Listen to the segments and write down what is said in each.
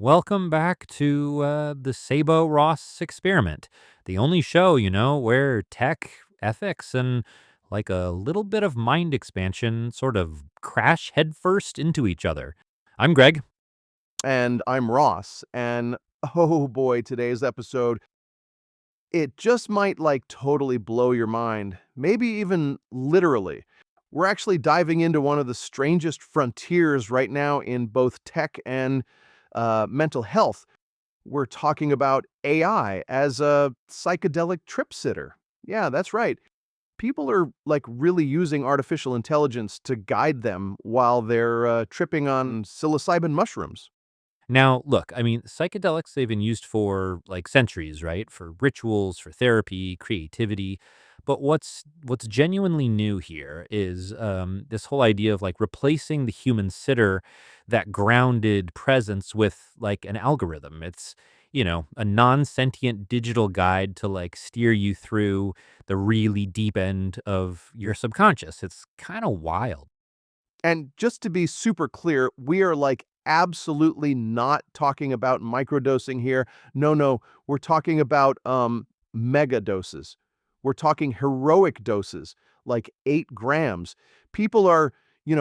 Welcome back to the Sabo Ross experiment, the only show, where tech, ethics, and like a little bit of mind expansion sort of crash headfirst into each other. I'm Greg. And I'm Ross. And oh boy, today's episode, it just might totally blow your mind, maybe even literally. We're actually diving into one of the strangest frontiers right now in both tech and mental health. We're talking about AI as a psychedelic trip sitter. Yeah, that's right. People are really using artificial intelligence to guide them while they're tripping on psilocybin mushrooms. Now, look, psychedelics they've been used for like centuries, right? For rituals, for therapy, creativity. But what's genuinely new here is this whole idea of like replacing the human sitter, that grounded presence with like an algorithm. It's a non-sentient digital guide to like steer you through the really deep end of your subconscious. It's kind of wild. And just to be super clear, we are absolutely not talking about microdosing here. No, no, we're talking about mega doses. We're talking heroic doses, like 8 grams. People are,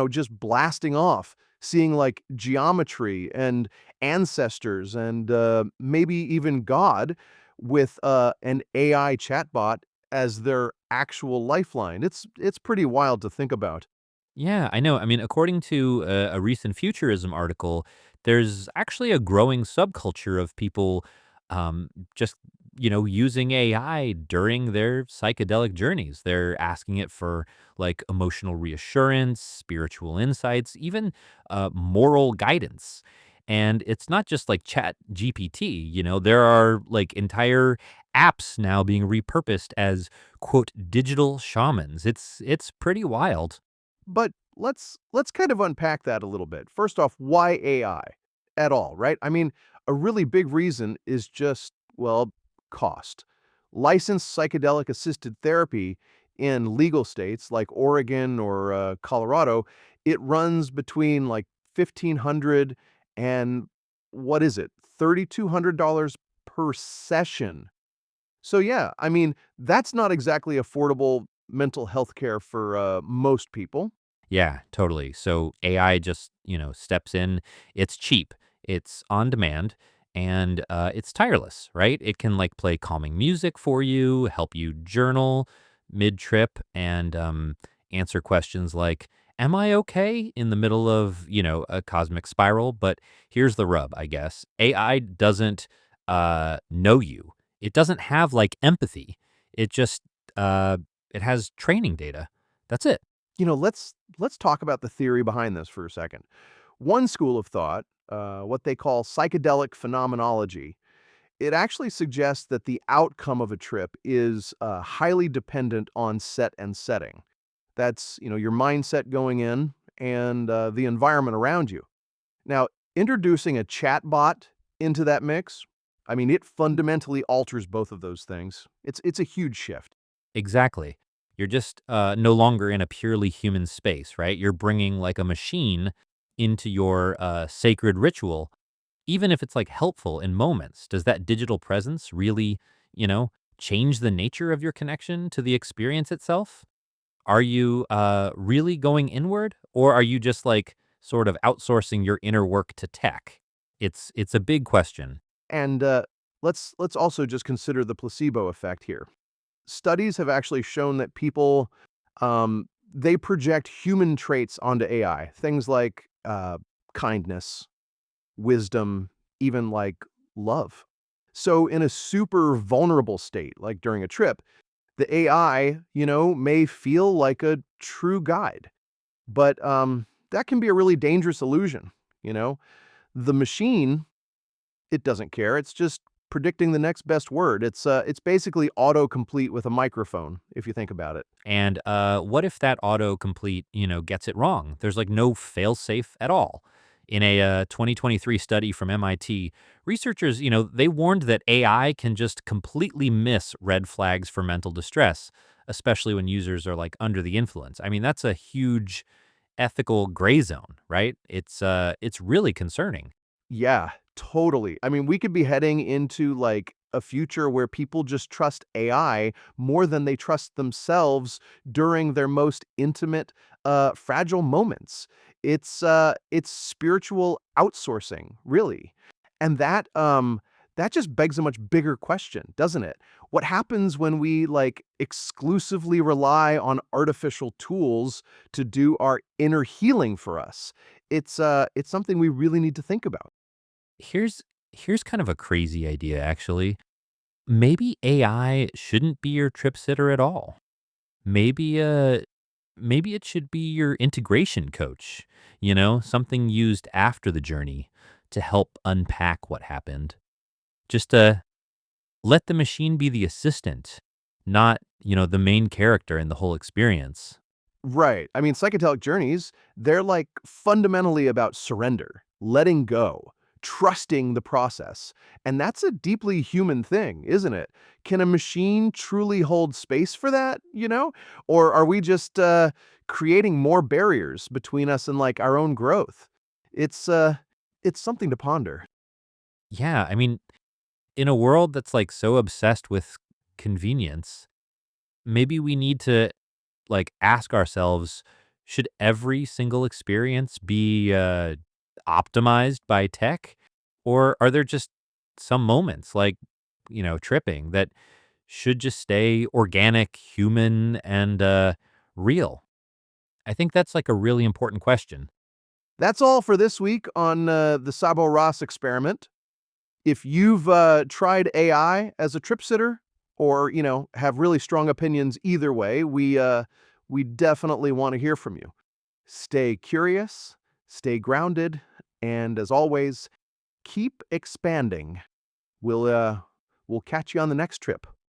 just blasting off, seeing geometry and ancestors and maybe even God with an AI chatbot as their actual lifeline. It's pretty wild to think about. Yeah, I know. According to a recent Futurism article, there's actually a growing subculture of people just, using AI during their psychedelic journeys. They're asking it for like emotional reassurance, spiritual insights, even moral guidance. And it's not just like Chat GPT, there are like entire apps now being repurposed as quote digital shamans. It's pretty wild. But let's kind of unpack that a little bit. First off, why AI at all, right? I mean, a really big reason is just, well, cost. Licensed psychedelic assisted therapy in legal states like Oregon or Colorado, it runs between 1,500 and what is it? $3,200 per session. So yeah, I mean, that's not exactly affordable mental health care for most people. Yeah, totally. So AI just, steps in. It's cheap, it's on demand, and it's tireless, right? It can like play calming music for you, help you journal mid trip, and answer questions like, "Am I okay?" in the middle of, a cosmic spiral. But here's the rub, I guess. AI doesn't know you. It doesn't have like empathy. It just uh, it has training data. That's it. Let's talk about the theory behind this for a second. One school of thought, what they call psychedelic phenomenology, it actually suggests that the outcome of a trip is highly dependent on set and setting. That's your mindset going in and the environment around you. Now, introducing a chatbot into that mix, I mean, it fundamentally alters both of those things. It's a huge shift. Exactly. You're just no longer in a purely human space, right? You're bringing like a machine into your sacred ritual, even if it's like helpful in moments. Does that digital presence really, change the nature of your connection to the experience itself? Are you really going inward, or are you just like sort of outsourcing your inner work to tech? It's a big question. And let's also just consider the placebo effect here. Studies have actually shown that people they project human traits onto AI, things like kindness, wisdom, even love. So in a super vulnerable state, like during a trip, the AI, may feel like a true guide, but that can be a really dangerous illusion. You know, the machine, it doesn't care. It's just predicting the next best word. It's basically autocomplete with a microphone, if you think about it. And what if that autocomplete, gets it wrong? There's like no fail-safe at all. In a 2023 study from MIT, researchers, they warned that AI can just completely miss red flags for mental distress, especially when users are like under the influence. That's a huge ethical gray zone, right? It's really concerning. Yeah. Totally. I mean, we could be heading into, like, a future where people just trust AI more than they trust themselves during their most intimate, fragile moments. It's spiritual outsourcing, really. And that just begs a much bigger question, doesn't it? What happens when we, like, exclusively rely on artificial tools to do our inner healing for us? It's something we really need to think about. Here's here's kind of a crazy idea, actually. Maybe AI shouldn't be your trip sitter at all. Maybe maybe it should be your integration coach, something used after the journey to help unpack what happened. Just let the machine be the assistant, not, the main character in the whole experience. Right. I mean, psychedelic journeys, they're like fundamentally about surrender, letting go, trusting the process. And that's a deeply human thing, isn't it? Can a machine truly hold space for that, you know? Or are we just creating more barriers between us and like our own growth? It's uh it's something to ponder. Yeah, I mean, in a world that's like so obsessed with convenience, maybe we need to like ask ourselves, should every single experience be optimized by tech, or are there just some moments like, tripping that should just stay organic, human, and real? I think that's like a really important question. That's all for this week on the Sabo Ross experiment. If you've tried AI as a trip sitter or, have really strong opinions either way, we definitely want to hear from you. Stay curious, stay grounded, and as always, keep expanding. We'll catch you on the next trip.